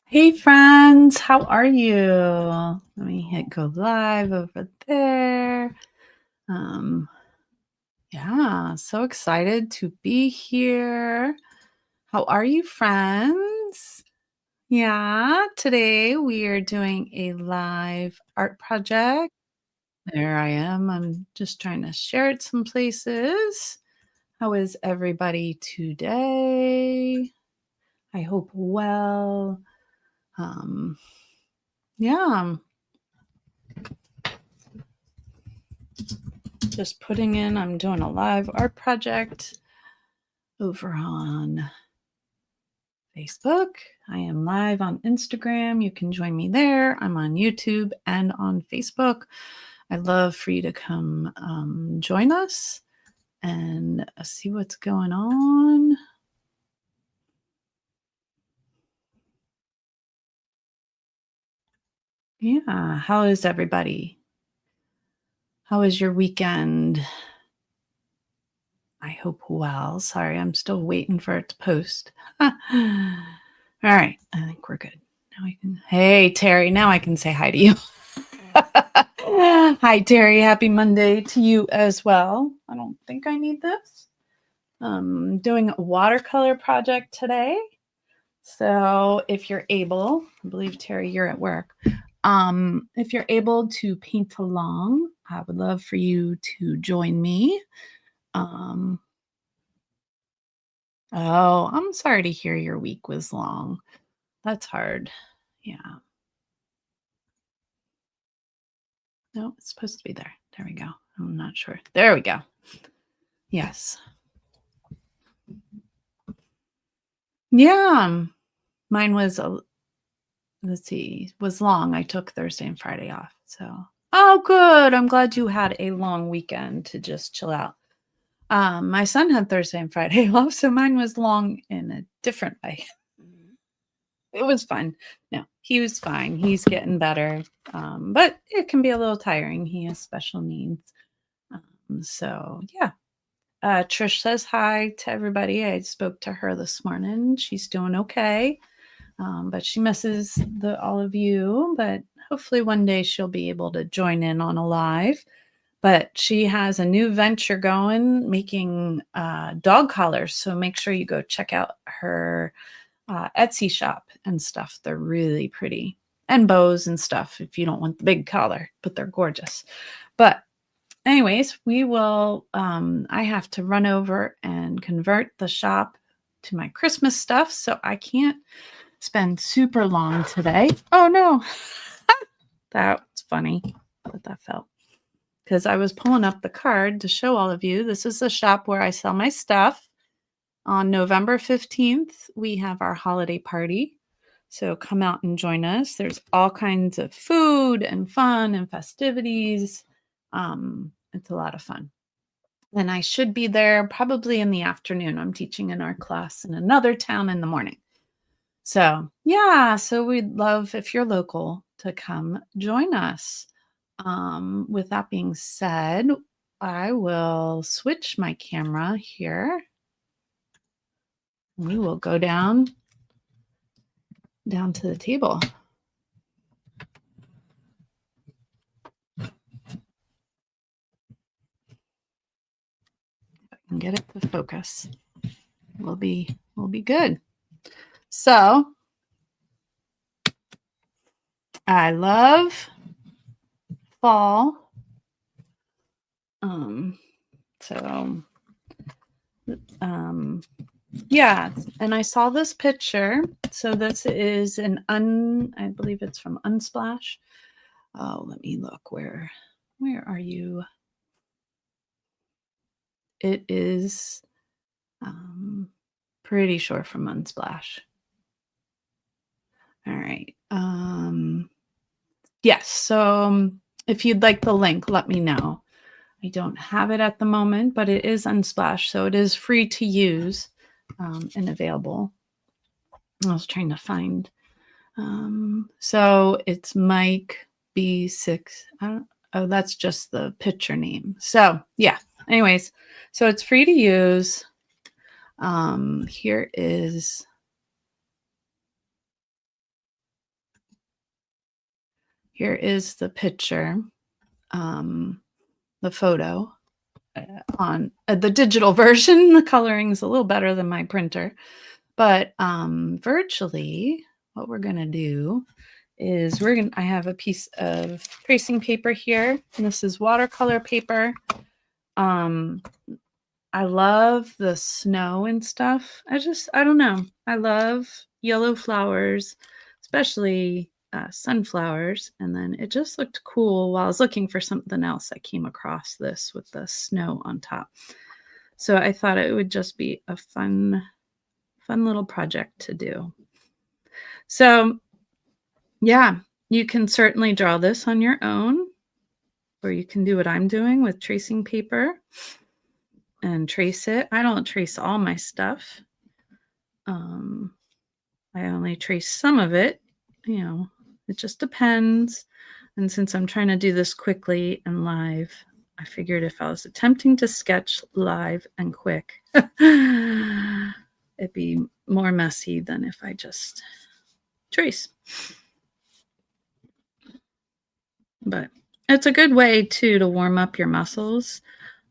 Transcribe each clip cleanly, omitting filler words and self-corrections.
Hey friends, how are you? Let me hit go live over there. Um, yeah, so excited to be here. How are you, friends? Yeah, today we are doing a live art project. There I am. I'm just trying to share it some places. How is everybody today? I hope well. Um, yeah. Just putting in, I'm doing a live art project over on Facebook. I am live on Instagram. You can join me there. I'm on YouTube and on Facebook. I'd love for you to come join us and see what's going on. Yeah. How is everybody? How was your weekend? I hope well. Sorry, I'm still waiting for it to post. All right. I think we're good. Now I can. Hey, Terry. Now I can say hi to you. Hi, Terry. Happy Monday to you as well. I don't think I need this. Doing a watercolor project today. So if you're able, I believe Terry, you're at work. If you're able to paint along, I would love for you to join me. Um, oh, I'm sorry to hear your week was long. That's hard. Yeah. No, it's supposed to be there. There we go. I'm not sure. There we go. Yes. Yeah. Mine was let's see, was long. I took Thursday and Friday off. So, oh, good. I'm glad you had a long weekend to just chill out. My son had Thursday and Friday off, so mine was long in a different way. It was fun. No, he was fine. He's getting better, but it can be a little tiring. He has special needs. So, yeah. Trish says hi to everybody. I spoke to her this morning. She's doing okay. But she misses all of you. But hopefully one day she'll be able to join in on a live. But she has a new venture going, making dog collars. So make sure you go check out her Etsy shop and stuff. They're really pretty, and bows and stuff. If you don't want the big collar, but they're gorgeous. But anyways, we will. I have to run over and convert the shop to my Christmas stuff, so I can't spend super long today. Oh no, that was funny, but that felt because I was pulling up the card to show all of you. This is the shop where I sell my stuff. On November 15th, we have our holiday party. So come out and join us. There's all kinds of food and fun and festivities. It's a lot of fun. And I should be there probably in the afternoon. I'm teaching in our class in another town in the morning. So, yeah, so we'd love if you're local to come join us. With that being said, I will switch my camera here. We will go down to the table. If I can get it to focus, we'll be good. So, I love fall. Um, so um yeah, and I saw this picture. So this is I believe it's from Unsplash. Oh, let me look. Where are you? It is pretty sure from Unsplash. All right. Yes. So if you'd like the link, let me know. I don't have it at the moment, but it is Unsplash, so it is free to use and available. I was trying to find. So it's Mike B6. Oh, that's just the picture name. So yeah. Anyways, so it's free to use. Here is Here is the picture, the photo on the digital version. The coloring is a little better than my printer, but virtually what we're going to do is I have a piece of tracing paper here. And this is watercolor paper. I love the snow and stuff. I don't know. I love yellow flowers, especially sunflowers. And then it just looked cool while I was looking for something else. I came across this with the snow on top. So I thought it would just be a fun little project to do. So yeah, you can certainly draw this on your own, or you can do what I'm doing with tracing paper and trace it. I don't trace all my stuff. I only trace some of it. You know, it just depends. And since I'm trying to do this quickly and live, I figured if I was attempting to sketch live and quick, it'd be more messy than if I just trace. But it's a good way too to warm up your muscles.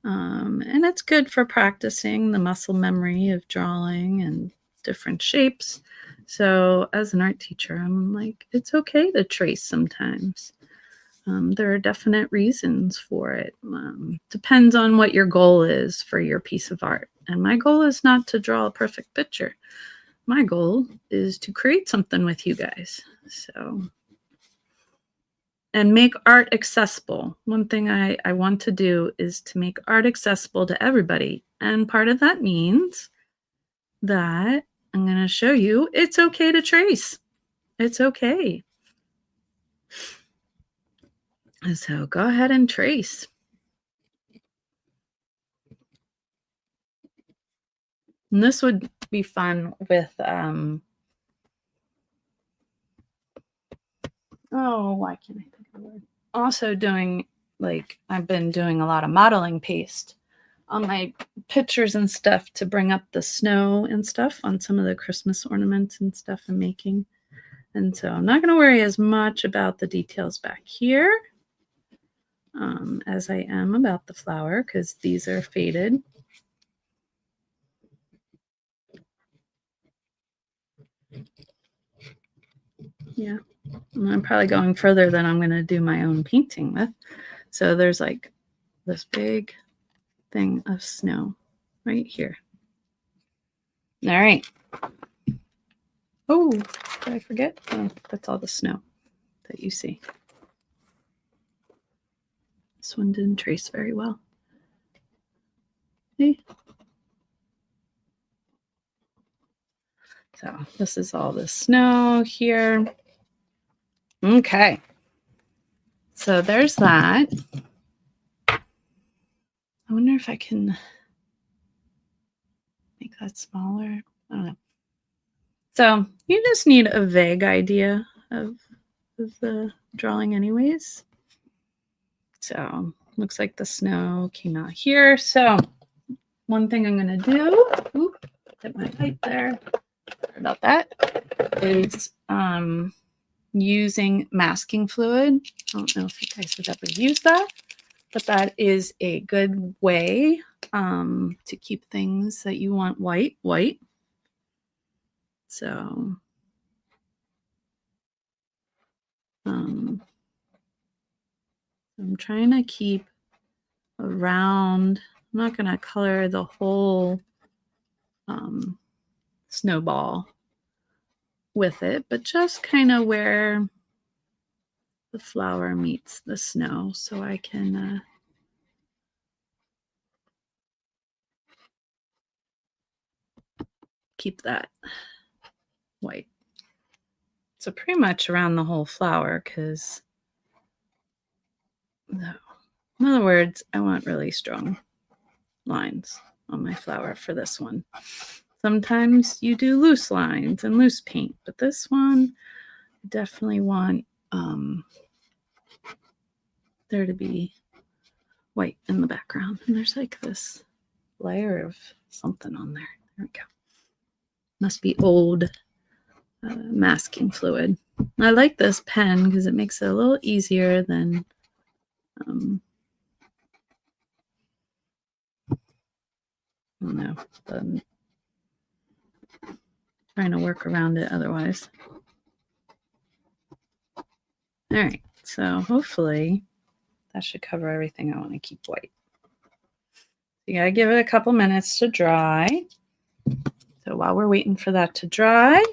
And it's good for practicing the muscle memory of drawing and different shapes. So as an art teacher, I'm like, it's okay to trace sometimes. There are definite reasons for it. Depends on what your goal is for your piece of art. And my goal is not to draw a perfect picture. My goal is to create something with you guys. So, and make art accessible. One thing I want to do is to make art accessible to everybody. And part of that means that I'm going to show you it's okay to trace. It's okay. So go ahead and trace. And this would be fun with, why can't I think of the word? Also doing, like, I've been doing a lot of modeling paste on my pictures and stuff to bring up the snow and stuff on some of the Christmas ornaments and stuff I'm making. And so I'm not going to worry as much about the details back here as I am about the flower, because these are faded. Yeah, and I'm probably going further than I'm going to do my own painting with. So there's like this big thing of snow right here. All right. Oh, did I forget? Oh, that's all the snow that you see. This one didn't trace very well. See? So this is all the snow here. Okay. So there's that. I wonder if I can make that smaller. I don't know. So you just need a vague idea of the drawing anyways. So looks like the snow came out here. So one thing I'm going to do, hit my pipe there, sorry about that, is using masking fluid. I don't know if you guys have ever used that, but that is a good way to keep things that you want white. So I'm trying to keep around, I'm not going to color the whole snowball with it, but just kind of where the flower meets the snow, so I can keep that white. So pretty much around the whole flower, because in other words, I want really strong lines on my flower for this one. Sometimes you do loose lines and loose paint, but this one I definitely want there to be white in the background. And there's like this layer of something on there. There we go. Must be old masking fluid. I like this pen because it makes it a little easier than I don't know, trying to work around it otherwise. All right, so hopefully that should cover everything I want to keep white. You gotta give it a couple minutes to dry. So while we're waiting for that to dry,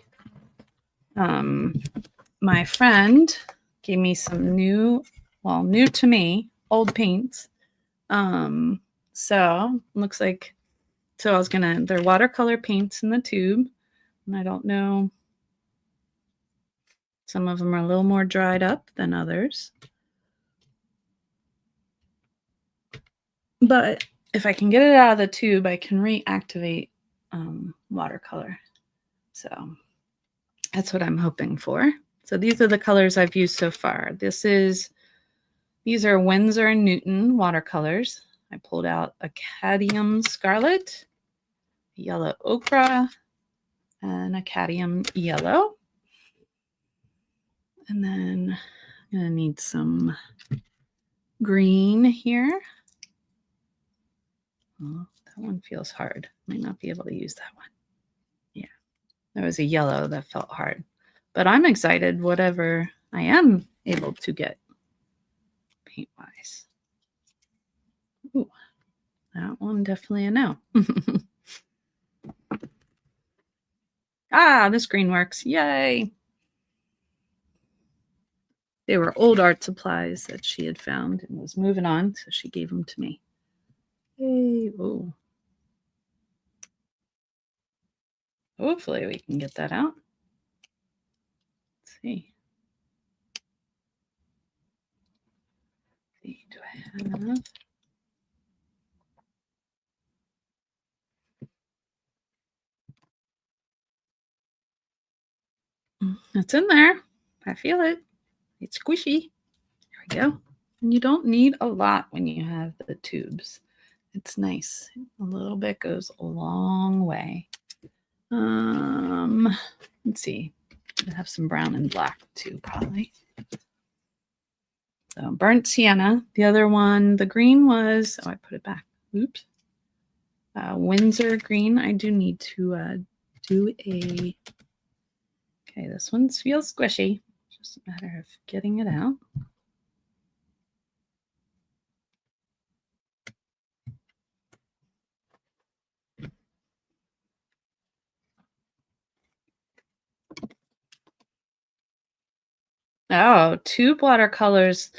my friend gave me some new to me, old paints. So looks like, so I was gonna, they're watercolor paints in the tube. And I don't know, some of them are a little more dried up than others. But if I can get it out of the tube, I can reactivate watercolor. So that's what I'm hoping for. So these are the colors I've used so far. These are Winsor and Newton watercolors. I pulled out a cadmium scarlet, yellow ochre, and a cadmium yellow. And then I'm gonna need some green here. Oh, that one feels hard. Might not be able to use that one. Yeah, there was a yellow that felt hard. But I'm excited whatever I am able to get paint-wise. Ooh, that one definitely a no. Ah, this green works. Yay! They were old art supplies that she had found and was moving on, so she gave them to me. Yay! Ooh. Hopefully we can get that out. Let's see. Do I have? It's in there. I feel it. It's squishy. There we go. And you don't need a lot when you have the tubes. It's nice. A little bit goes a long way. Let's see. I have some brown and black too, probably. So burnt sienna. The other one, the green was, oh, I put it back. Oops. Winsor green. I do need to do a, okay, this one feels squishy. Just a matter of getting it out. Oh, tube watercolors.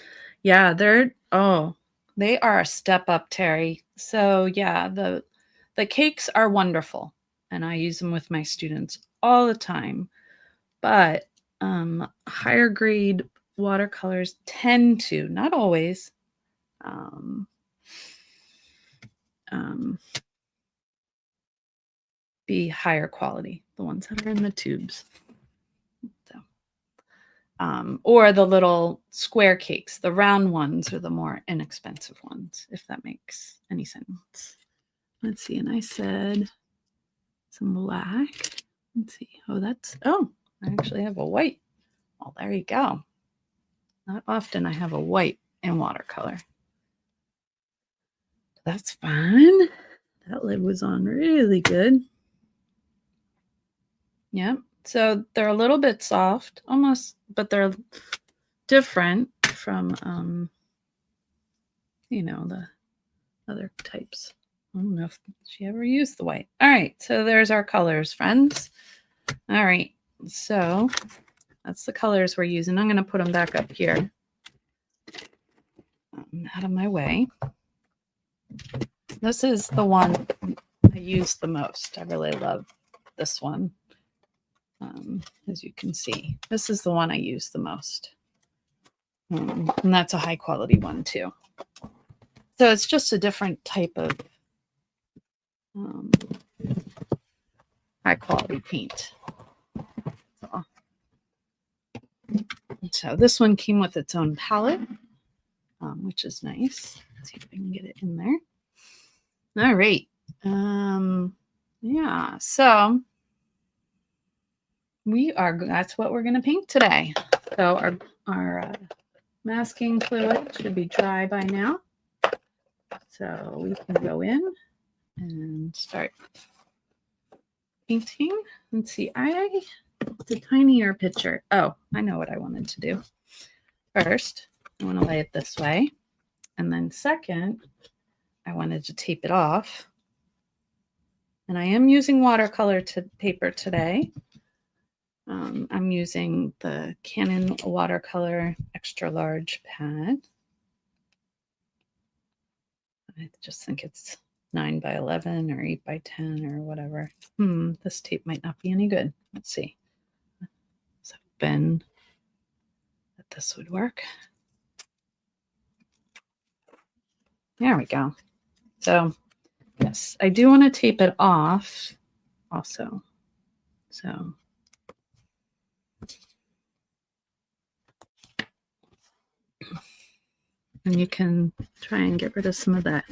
Yeah, they are a step up, Terry. So yeah, the cakes are wonderful and I use them with my students all the time. But higher grade watercolors tend to, not always, be higher quality, the ones that are in the tubes. So, or the little square cakes, the round ones are the more inexpensive ones, if that makes any sense. Let's see, and I said some black. Let's see. Oh, I actually have a white. Oh, there you go. Not often I have a white in watercolor. That's fun. That lid was on really good. Yep. So they're a little bit soft, almost, but they're different from, the other types. I don't know if she ever used the white. All right. So there's our colors, friends. All right. So that's the colors we're using. I'm going to put them back up here. Out of my way. This is the one I use the most. I really love this one. As you can see, this is the one I use the most. And that's a high quality one too. So it's just a different type of high quality paint. So this one came with its own palette, which is nice. Let's see if I can get it in there. All right. Yeah. So that's what we're going to paint today. So our masking fluid should be dry by now. So we can go in and start painting. Let's see, it's a tinier picture. Oh, I know what I wanted to do. First, I want to lay it this way. And then second, I wanted to tape it off. And I am using watercolor paper today. I'm using the Canon Watercolor extra large pad. I just think it's 9 by 11 or 8 by 10 or whatever. This tape might not be any good. Let's see. So Ben, that this would work. There we go. So yes, I do want to tape it off also. So and you can try and get rid of some of the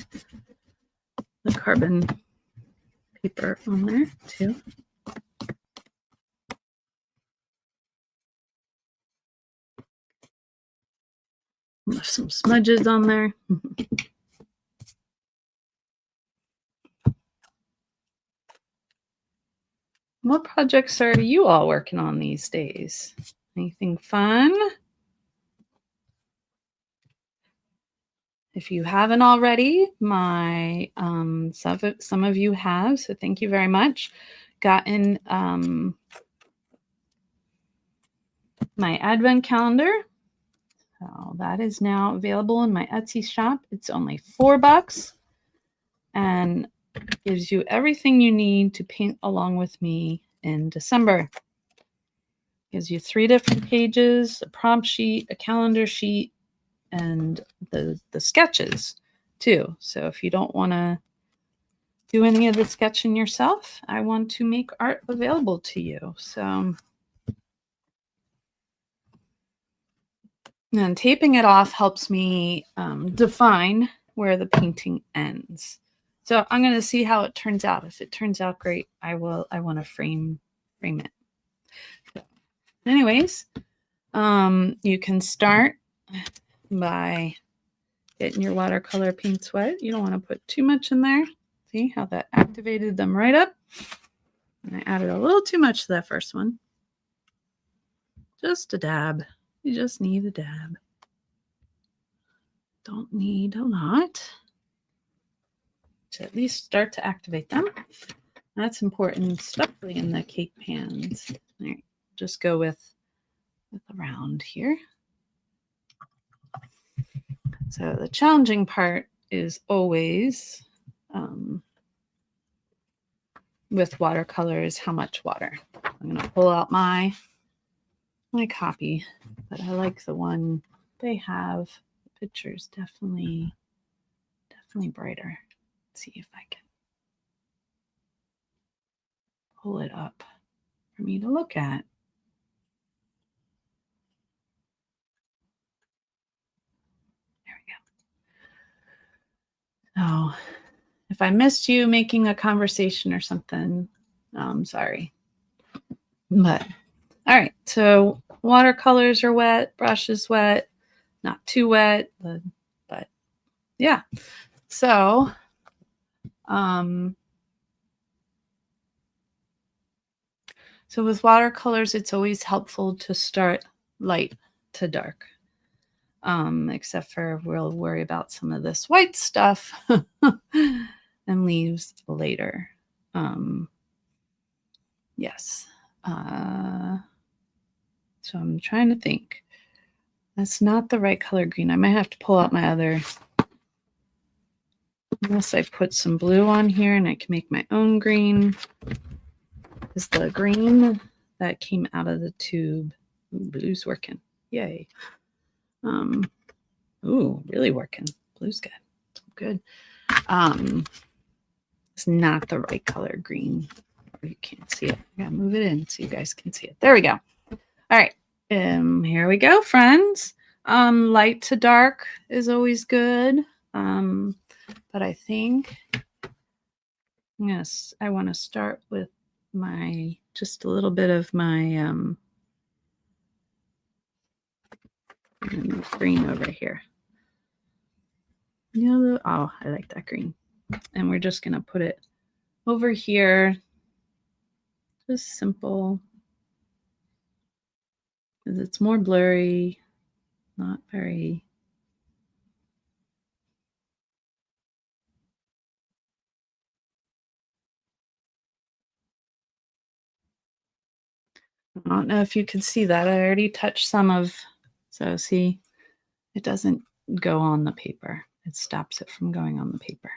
carbon paper on there too. There's some smudges on there. What projects are you all working on these days? Anything fun? If you haven't already, some of you have, so thank you very much. Gotten my advent calendar. So that is now available in my Etsy shop. It's only $4 and gives you everything you need to paint along with me in December. Gives you 3 different pages, a prompt sheet, a calendar sheet, and the sketches too. So if you don't want to do any of the sketching yourself, I want to make art available to you. So and taping it off helps me define where the painting ends. So I'm going to see how it turns out. If it turns out great, I want to frame it. So anyways, you can start by getting your watercolor paints wet. You don't want to put too much in there. See how that activated them right up? And I added a little too much to that first one. Just a dab. You just need a dab. Don't need a lot. To at least start to activate them. That's important, especially in the cake pans. All right, just go with a round here. So the challenging part is always with watercolors, how much water. I'm going to pull out my copy, but I like the one they have. The picture's definitely brighter. Let's see if I can pull it up for me to look at. There we go. So if I missed you making a conversation or something, I'm sorry. But all right, so watercolors are wet, brush is wet, not too wet, but yeah. So so with watercolors, it's always helpful to start light to dark. Except for we'll worry about some of this white stuff and leaves later. Yes. So I'm trying to think. That's not the right color green. I might have to pull out my other, unless I put some blue on here and I can make my own green. Is the green that came out of the tube. Ooh, blue's working. Yay. Ooh, really working. Blue's good. Good. It's not the right color green. You can't see it. I gotta move it in so you guys can see it. There we go. All right. Here we go, friends. Light to dark is always good. But I think I want to start with my just a little bit of my green over here. Yellow. Oh, I like that green. And we're just going to put it over here. Just simple. Because it's more blurry. Not very. I don't know if you can see that. I already touched some of. So see, it doesn't go on the paper. It stops it from going on the paper.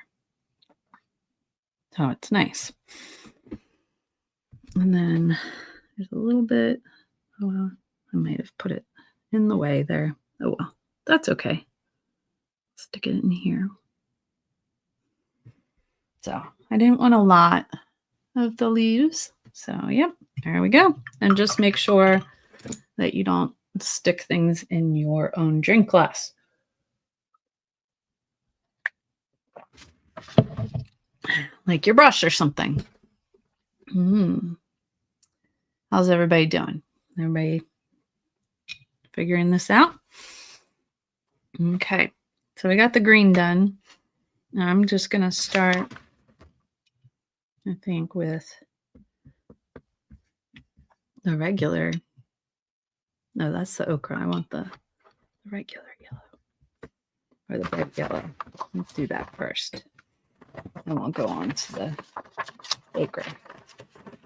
So it's nice. And then there's a little bit. Oh, well, I might have put it in the way there. Oh, well, that's okay. Stick it in here. So I didn't want a lot of the leaves. So, yep, there we go. And just make sure that you don't stick things in your own drink glass. Like your brush or something. How's everybody doing? Everybody figuring this out? Okay, so we got the green done. Now I'm just going to start, I think, with the regular. No, that's the ochre. I want the regular yellow or the bright yellow. Let's do that first. And we'll go on to the ochre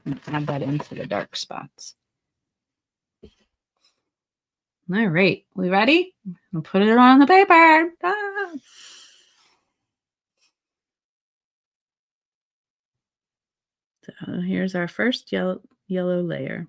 and add that into the dark spots. All right, we ready? I'll put it on the paper. Ah. So here's our first yellow layer.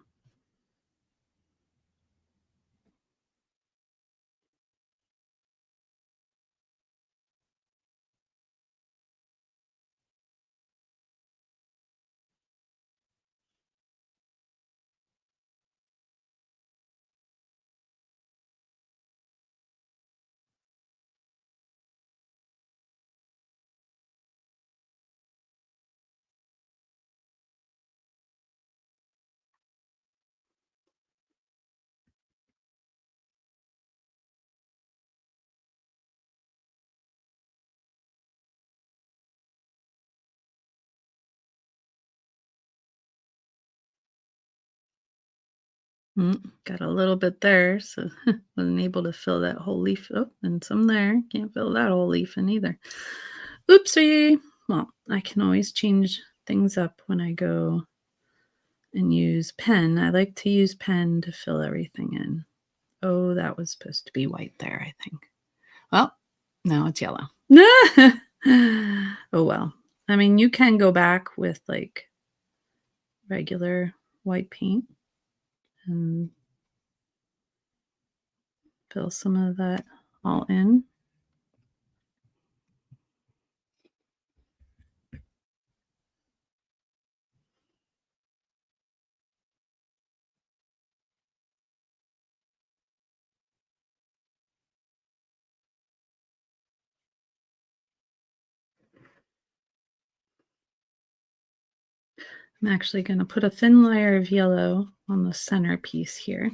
Got a little bit there, so wasn't able to fill that whole leaf. Oh, and some there. Can't fill that whole leaf in either. Oopsie. Well, I can always change things up when I go and use pen. I like to use pen to fill everything in. Oh, that was supposed to be white there, I think. Well, now it's yellow. Oh, well. I mean, you can go back with like regular white paint and fill some of that all in. I'm actually going to put a thin layer of yellow on the center piece here.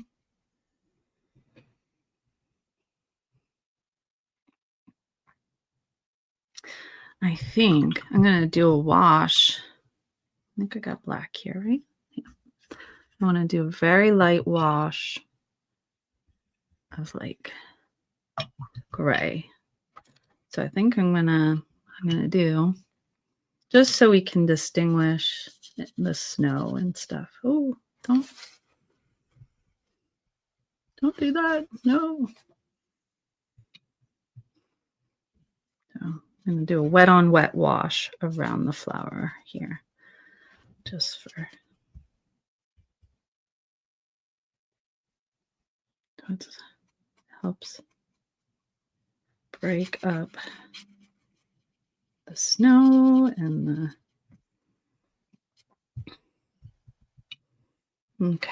I think I'm going to do a wash. I think I got black here, right? Yeah. I want to do a very light wash of like gray. So I think I'm gonna do, just so we can distinguish the snow and stuff. Oh, don't do that. No. So I'm gonna do a wet on wet wash around the flower here, just for it helps break up the snow and the. Okay.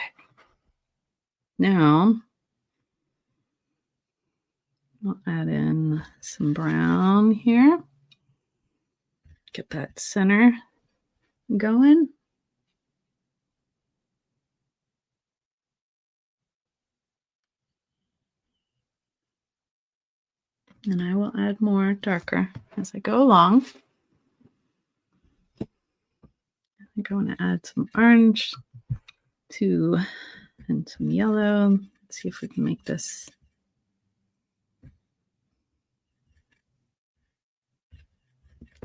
Now I'll add in some brown here. Get that center going. And I will add more darker as I go along. I think I want to add some orange too, and some yellow. Let's see if we can make this.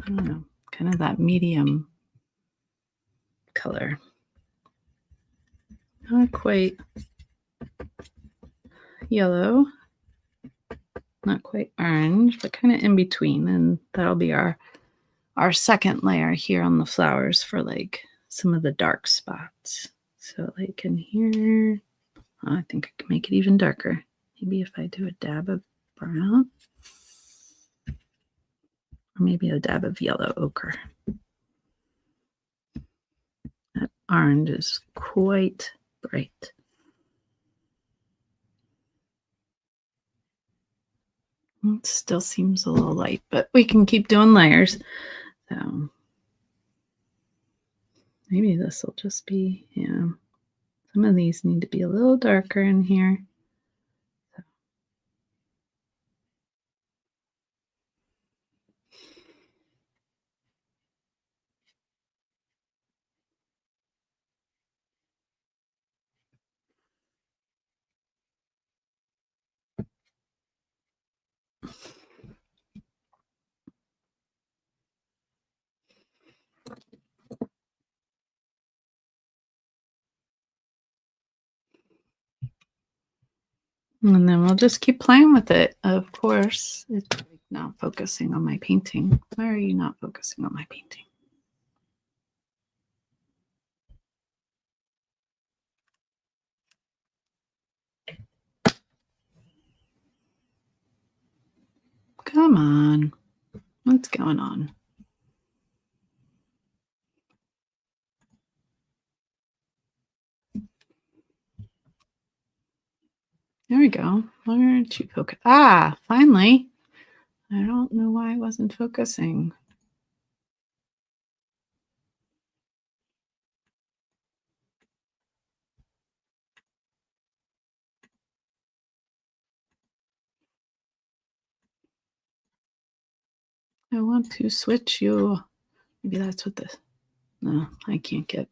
I don't know, kind of that medium color. Not quite yellow, not quite orange, but kind of in between. And that'll be our second layer here on the flowers for like some of the dark spots. So like in here, oh, I think I can make it even darker. Maybe if I do a dab of brown, or maybe a dab of yellow ochre. That orange is quite bright. It still seems a little light, but we can keep doing layers. So maybe this will just be, yeah. Some of these need to be a little darker in here. And then we'll just keep playing with it. Of course, it's not focusing on my painting. Why are you not focusing on my painting? Come on. What's going on? There we go. Why aren't you focusing? Ah, finally. I don't know why I wasn't focusing. I want to switch you. Maybe that's what this. No, I can't get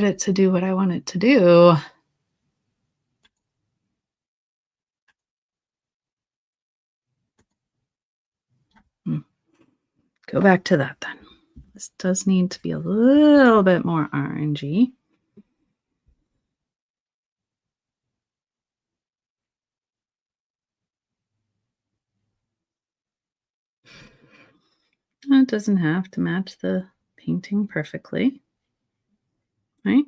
it to do what I want it to do. Go back to that then. This does need to be a little bit more orangey. It doesn't have to match the painting perfectly, right?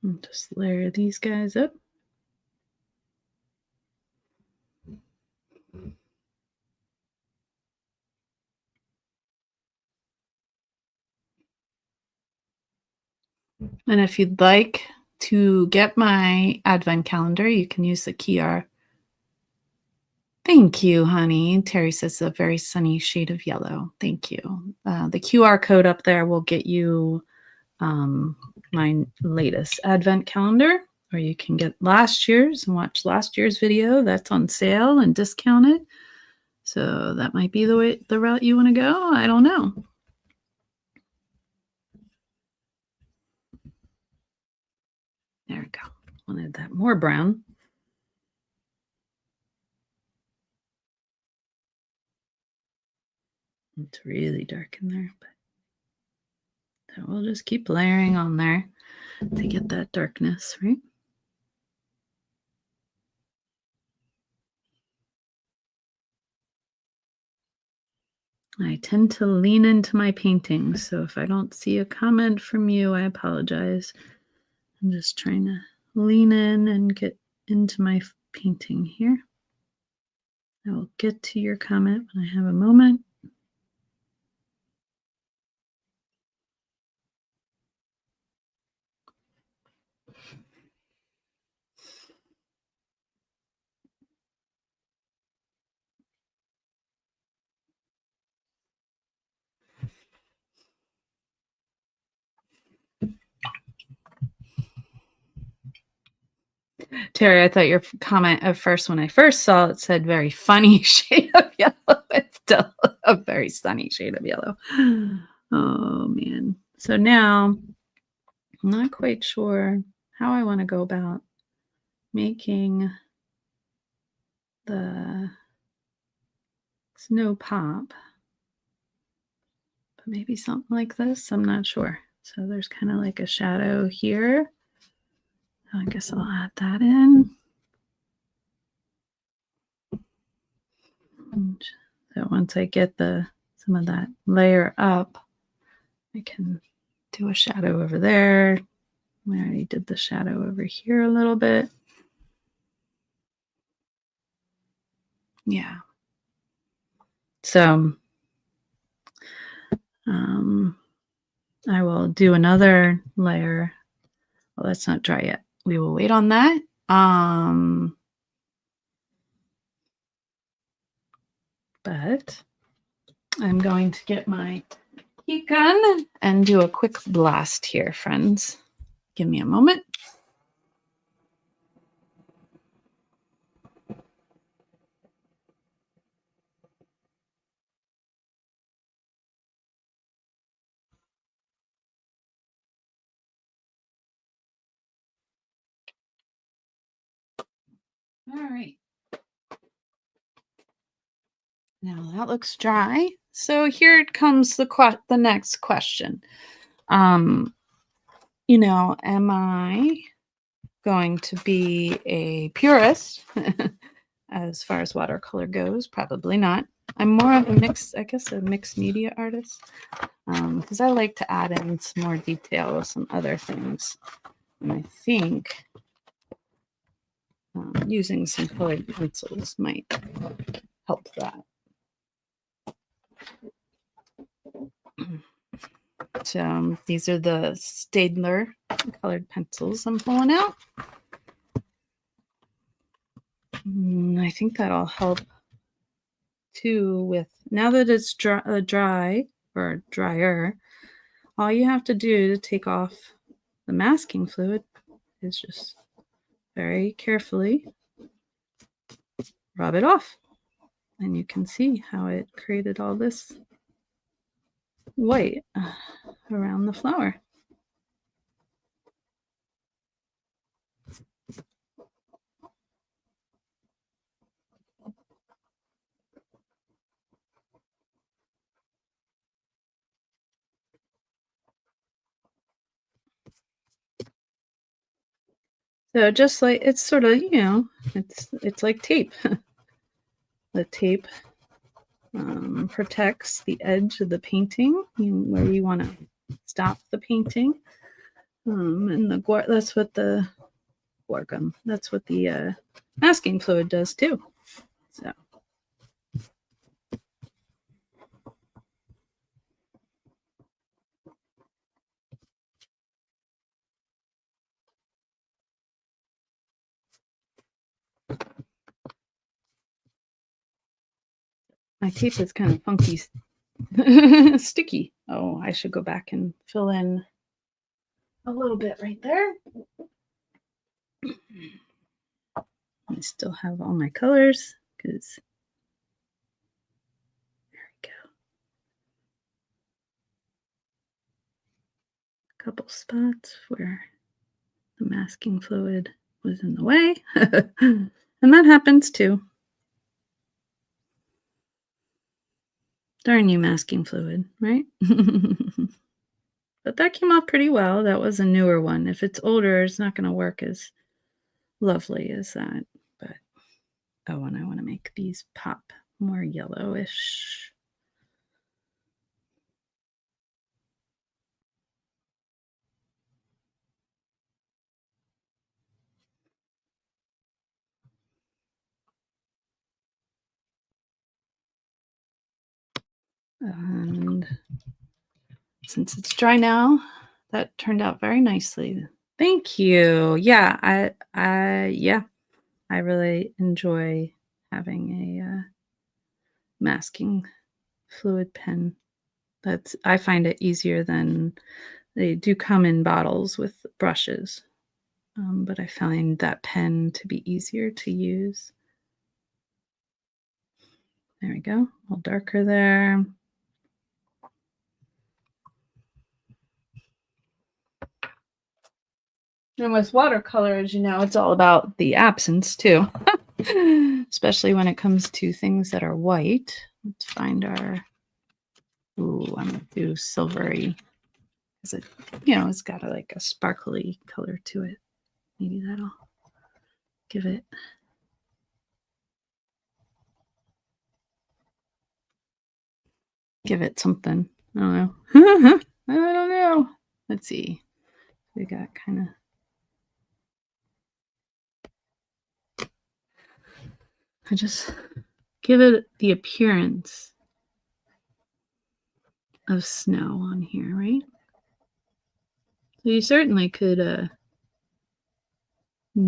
And just layer these guys up. And if you'd like to get my advent calendar, you can use the QR. Thank you, honey. Terry says a very sunny shade of yellow. Thank you. The QR code up there will get you my latest advent calendar, or you can get last year's and watch last year's video. That's on sale and discounted. So that might be the route you want to go. I don't know. There we go. Wanted that more brown. It's really dark in there, but so we'll just keep layering on there to get that darkness, right? I tend to lean into my paintings, so if I don't see a comment from you, I apologize. I'm just trying to lean in and get into my painting here. I will get to your comment when I have a moment. Terry, I thought your comment at first when I first saw it said very funny shade of yellow. It's still a very sunny shade of yellow. Oh man. So now I'm not quite sure how I want to go about making the snow pop. But maybe something like this. I'm not sure. So there's kind of like a shadow here. I guess I'll add that in. And so once I get some of that layer up, I can do a shadow over there. We already did the shadow over here a little bit. Yeah. So I will do another layer. Well, that's not dry yet. We will wait on that. But I'm going to get my heat gun and do a quick blast here, friends. Give me a moment. All right. Now that looks dry. So here comes the next question. Am I going to be a purist as far as watercolor goes? Probably not. I'm more of a mixed media artist because I like to add in some more detail, some other things. And I think using some colored pencils might help that. So these are the Staedtler colored pencils I'm pulling out. I think that'll help too with, now that it's dry or drier, all you have to do to take off the masking fluid is just very carefully rub it off. And you can see how it created all this white around the flower. So just like, it's sort of, it's like tape. The tape protects the edge of the painting where you want to stop the painting. And that's what the masking fluid does too. So. My tape is kind of funky, sticky. Oh, I should go back and fill in a little bit right there. I still have all my colors because there we go. A couple spots where the masking fluid was in the way. And that happens too. Darn you, masking fluid, right? But that came off pretty well. That was a newer one. If it's older, it's not going to work as lovely as that. But oh, and I want to make these pop more yellowish. And since it's dry now, that turned out very nicely. Thank you. Yeah, I really enjoy having a masking fluid pen. I find it easier than they do come in bottles with brushes. but I find that pen to be easier to use. There we go, a little darker there. And with watercolors, you know, it's all about the absence too, especially when it comes to things that are white. Let's find our, ooh, I'm gonna do silvery, because it, you know, it's got like a sparkly color to it. Maybe that'll give it. Give it something. I don't know. I don't know. Let's see. We got kind of. I just give it the appearance of snow on here, right? So you certainly could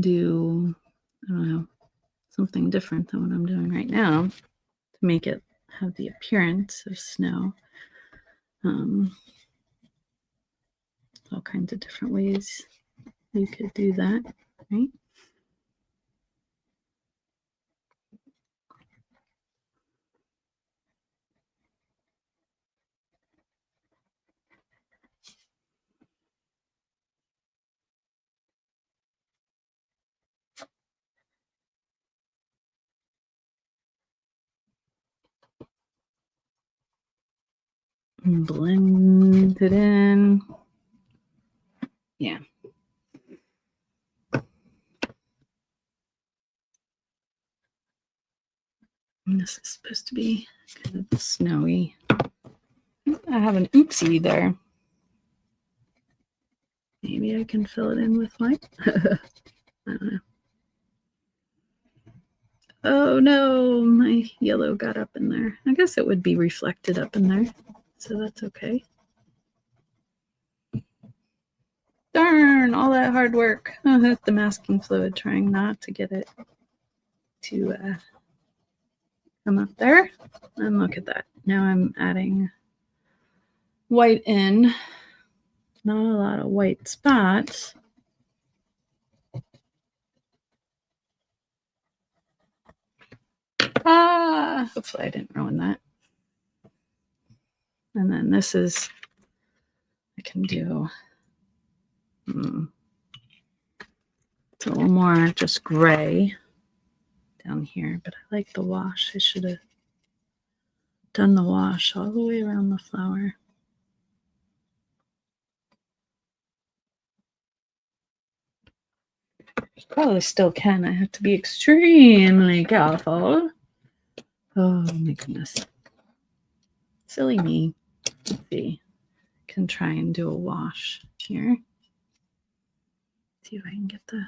do, I don't know, something different than what I'm doing right now to make it have the appearance of snow. All kinds of different ways you could do that, right? And blend it in. Yeah. And this is supposed to be kind of snowy. I have an oopsie there. Maybe I can fill it in with white. I don't know. Oh no, my yellow got up in there. I guess it would be reflected up in there, so that's okay. Darn, all that hard work. Oh, the masking fluid, trying not to get it to come up there. And look at that. Now I'm adding white in. Not a lot of white spots. Hopefully I didn't ruin that. And then this is, I can do it's a little more just gray down here, but I like the wash. I should have done the wash all the way around the flower. Probably still can. I have to be extremely careful. Oh my goodness. Silly me. Let's see. Can try and do a wash here. See if I can get the.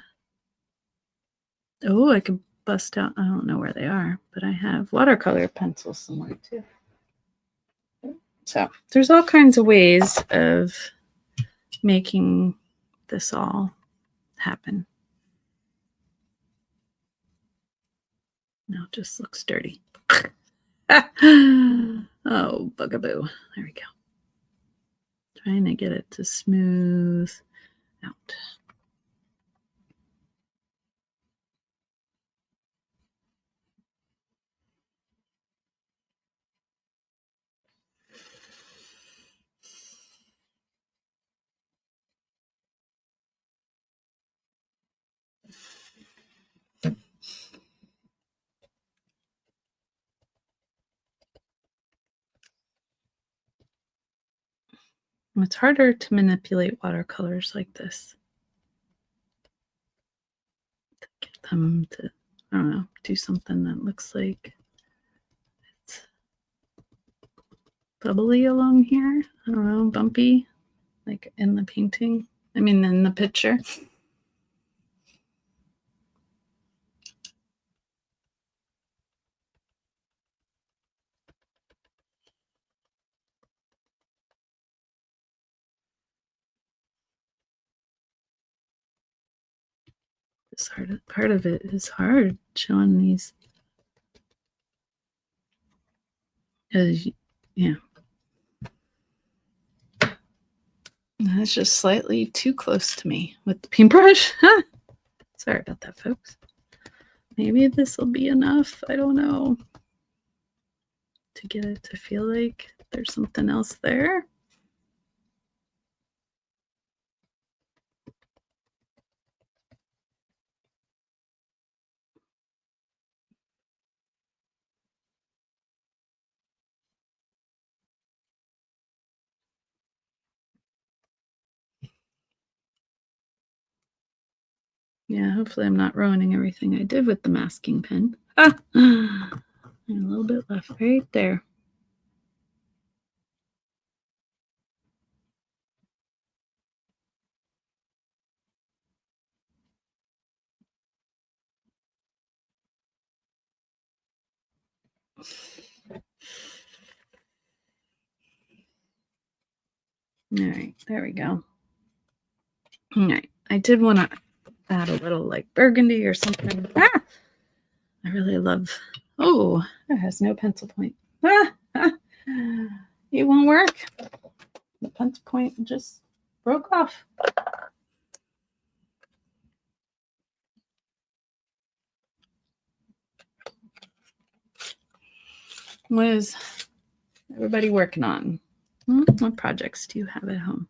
Oh, I can bust out. I don't know where they are, but I have watercolor pencils somewhere too. So there's all kinds of ways of making this all happen. Now it just looks dirty. Oh, bugaboo. There we go. Trying to get it to smooth out. It's harder to manipulate watercolors like this. To get them to, I don't know, do something that looks like it's bubbly along here. I don't know, bumpy, like in the painting. I mean, in the picture. This part of it is hard showing these. Yeah. That's just slightly too close to me with the paintbrush. Sorry about that, folks. Maybe this will be enough. I don't know. To get it to feel like there's something else there. Yeah, hopefully I'm not ruining everything I did with the masking pen. Ah! And a little bit left right there. All right, there we go. All right, I did want to add a little like burgundy or something. Ah! I really love. Oh, it has no pencil point. Ah! It won't work. The pencil point just broke off. What is everybody working on? What projects do you have at home?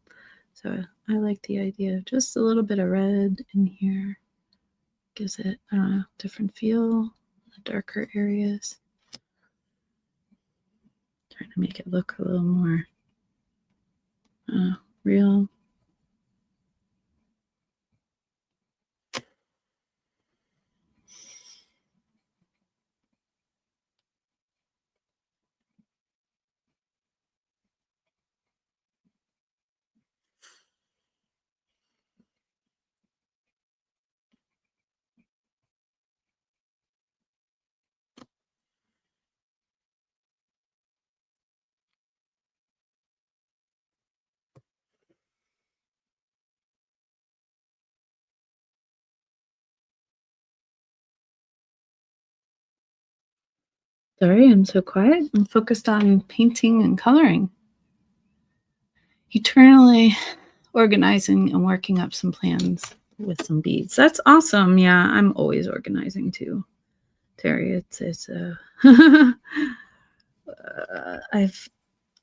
So I like the idea of just a little bit of red in here. Gives it, I don't know, different feel, the darker areas. Trying to make it look a little more real. Sorry, I'm so quiet. I'm focused on painting and coloring. Eternally organizing and working up some plans with some beads. That's awesome. Yeah, I'm always organizing too, Terry. It's I've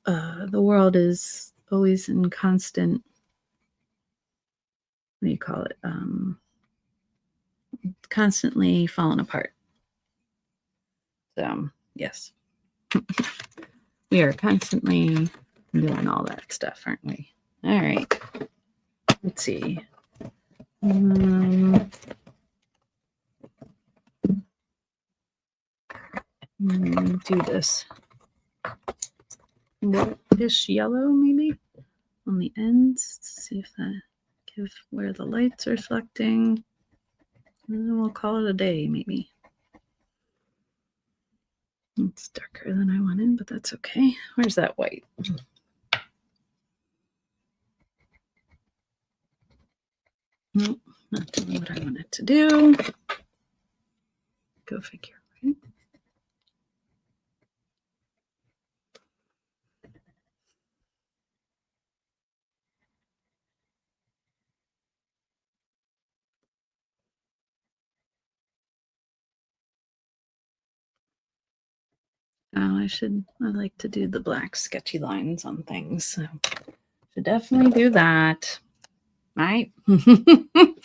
the world is always in constant, what do you call it? Constantly falling apart. So yes, we are constantly doing all that stuff, aren't we? All right. Let's see. Do this whitish yellow maybe on the ends to see if that give where the light's reflecting. And then we'll call it a day maybe. It's darker than I wanted, but that's okay. Where's that white? Nope, not doing what I wanted to do. Go figure, right? Oh, I like to do the black sketchy lines on things. So should definitely do that. Right? And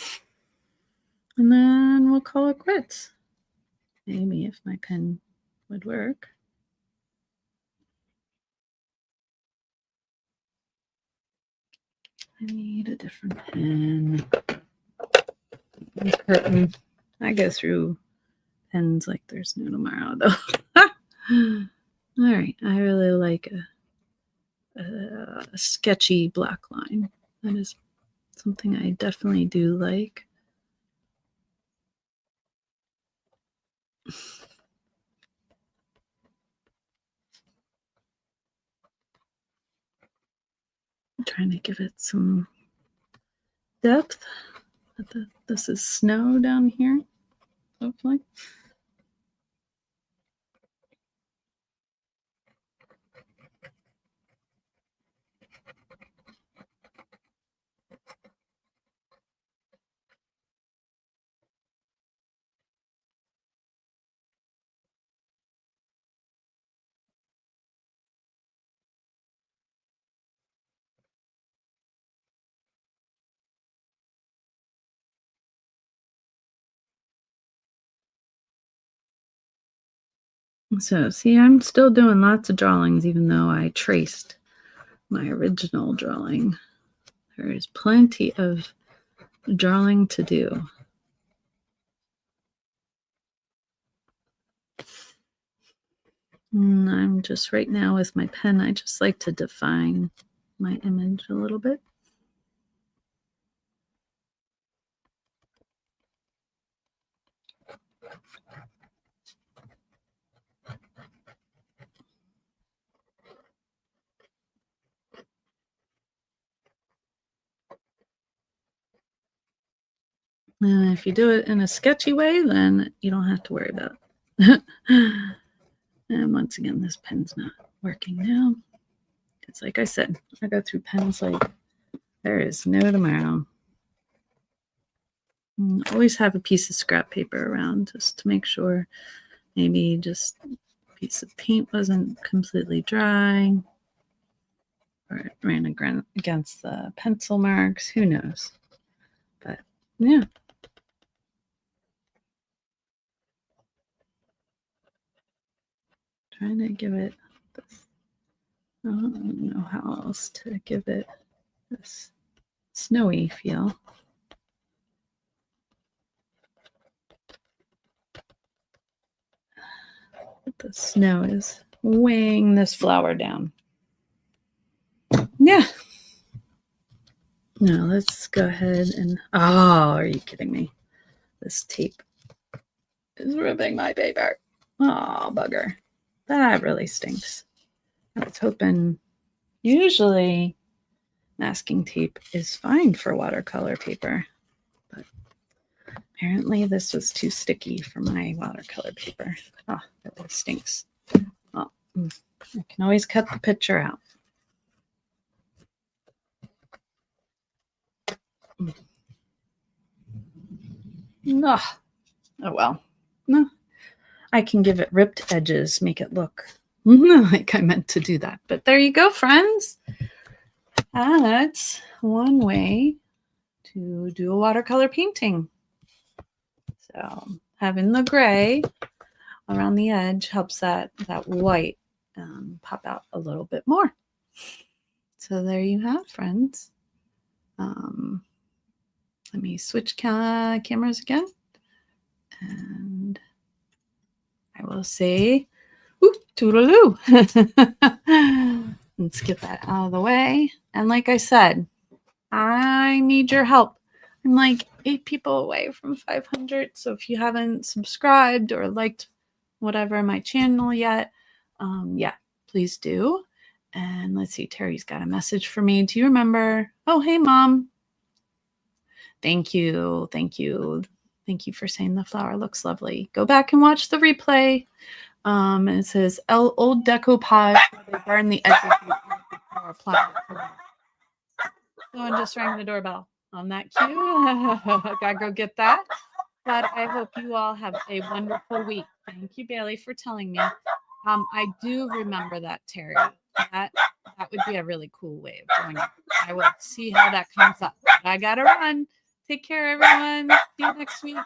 then we'll call it quits. Maybe if my pen would work. I need a different pen. Curtain. I go through pens like there's no tomorrow, though. All right. I really like a sketchy black line. That is something I definitely do like. I'm trying to give it some depth. This is snow down here, hopefully. So see, I'm still doing lots of drawings, even though I traced my original drawing. There is plenty of drawing to do. And I'm just right now with my pen, I just like to define my image a little bit. And if you do it in a sketchy way, then you don't have to worry about it. And once again, this pen's not working now. It's like I said, I go through pens like there is no tomorrow. And always have a piece of scrap paper around just to make sure maybe just a piece of paint wasn't completely dry or it ran against the pencil marks. Who knows? But yeah. Trying to give it this. I don't know how else to give it this snowy feel. The snow is weighing this flower down. Yeah. Now let's go ahead and, oh, are you kidding me? This tape is ripping my paper. Oh, bugger. That really stinks. I was hoping, usually masking tape is fine for watercolor paper, but apparently this was too sticky for my watercolor paper. Oh, that really stinks. Oh, I can always cut the picture out. Oh, oh well. No, I can give it ripped edges, make it look like I meant to do that. But there you go, friends. That's one way to do a watercolor painting. So having the gray around the edge helps that white pop out a little bit more. So there you have, friends. Let me switch cameras again. And I will say, ooh, toodaloo. Let's get that out of the way. And like I said, I need your help. I'm like 8 people away from 500. So if you haven't subscribed or liked whatever my channel yet, yeah, please do. And let's see, Terry's got a message for me. Do you remember? Oh, hey, Mom. Thank you. Thank you. Thank you for saying the flower looks lovely. Go back and watch the replay. It says old decoupage where they burn the edges before applying it. Someone just rang the doorbell on that cue. Gotta go get that. But I hope you all have a wonderful week. Thank you, Bailey, for telling me. I do remember that, Terry. That would be a really cool way of doing it. I will see how that comes up. I gotta run. Take care, everyone. See you next week.